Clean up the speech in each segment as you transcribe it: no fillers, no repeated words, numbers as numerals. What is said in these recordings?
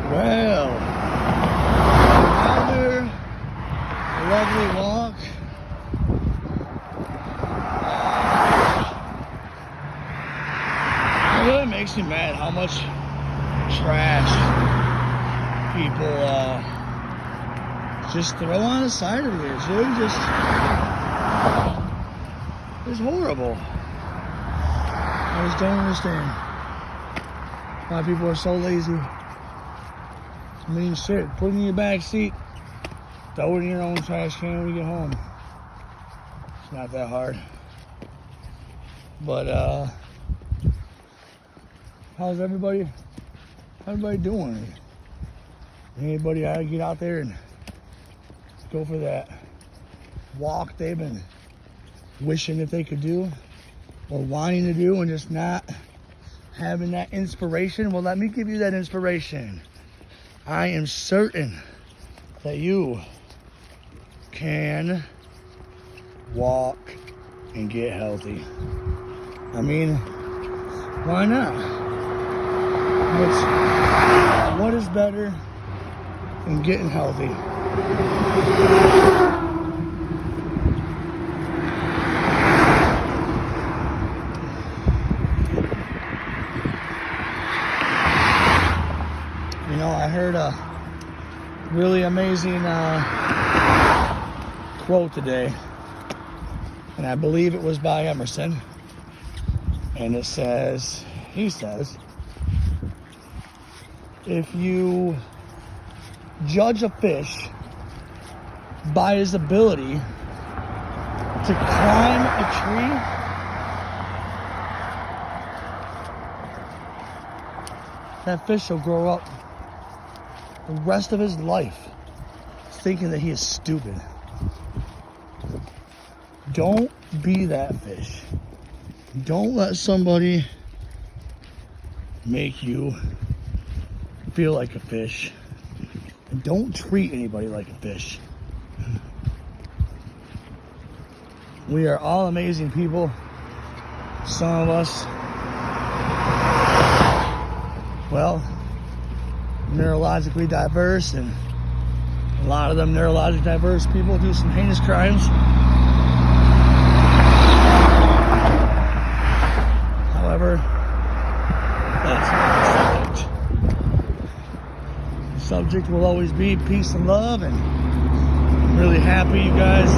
Well, another lovely walk. It really makes me mad how much trash people just throw on the side of here. It's really just, it's horrible. I just don't understand why people are so lazy. I mean, shit, put it in your back seat, throw it in your own trash can when you get home. It's not that hard. But how's everybody doing? Anybody ought to get out there and go for that walk they've been wishing that they could do or wanting to do and just not having that inspiration? Well, let me give you that inspiration. I am certain that you can walk and get healthy. I mean, why not? What is better than getting healthy? You know, I heard a really amazing quote today, and I believe it was by Emerson, and he says, if you judge a fish by his ability to climb a tree, that fish will grow up the rest of his life thinking that he is stupid. Don't be that fish. Don't let somebody make you feel like a fish. And don't treat anybody like a fish. We are all amazing people. Some of us, well, neurologically diverse, and a lot of them neurologically diverse people do some heinous crimes. However, that's not the subject. The subject will always be peace and love, and I'm really happy you guys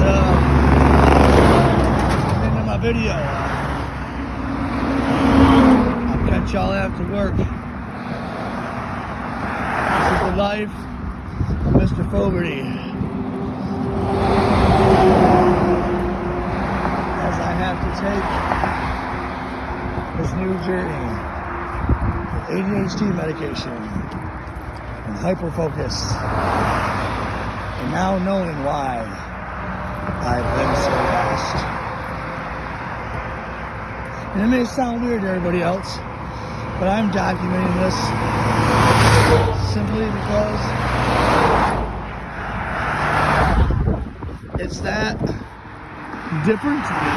tuned into my video. I'll catch y'all after work. The life of Mr. Fogarty, as I have to take this new journey with ADHD medication and hyperfocus, and now knowing why I've been so lost. And it may sound weird to everybody else, but I'm documenting this simply because it's that different to me.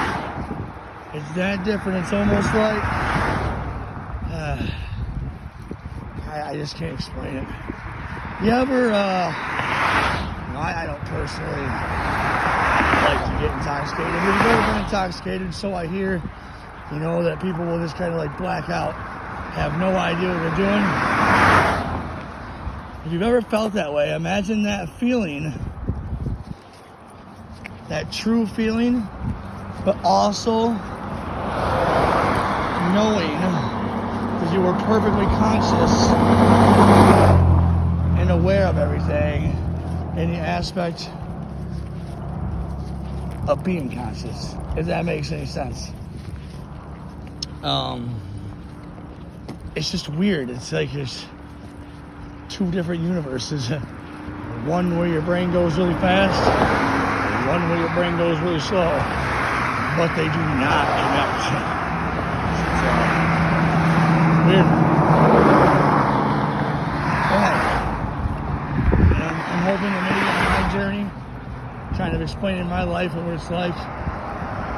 It's that different. It's almost like I just can't explain it. You ever I don't personally like to get intoxicated. Have you ever been intoxicated? So I hear, you know, that people will just kind of like black out, have no idea what they're doing. If you've ever felt that way, imagine that feeling, that true feeling, but also knowing that you were perfectly conscious and aware of everything in the aspect of being conscious, if that makes any sense. It's just weird. It's like there's two different universes. One where your brain goes really fast, and one where your brain goes really slow. But they do not connect. It's weird. I'm hoping that maybe on my journey, kind of explaining my life and what it's like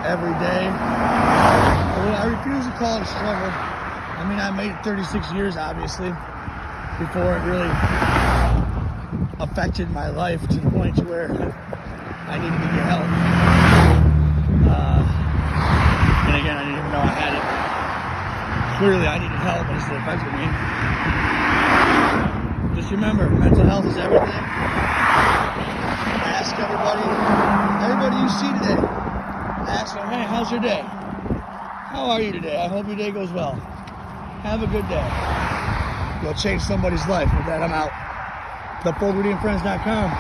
every day. I refuse to call it a struggle. I mean, I made it 36 years, obviously. before it really affected my life to the point to where I needed to get help. And again, I didn't even know I had it. Clearly, I needed help, and it's affected me. Just remember, mental health is everything. Ask everybody you see today. Ask them, hey, how's your day? How are you today? I hope your day goes well. Have a good day. You'll change somebody's life. With that, I'm out. TheFogartyandFriends.com.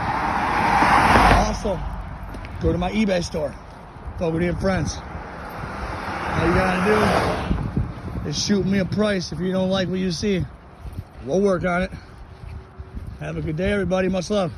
Also, go to my eBay store, Fogarty and Friends. All you gotta do is shoot me a price. If you don't like what you see, we'll work on it. Have a good day, everybody. Much love.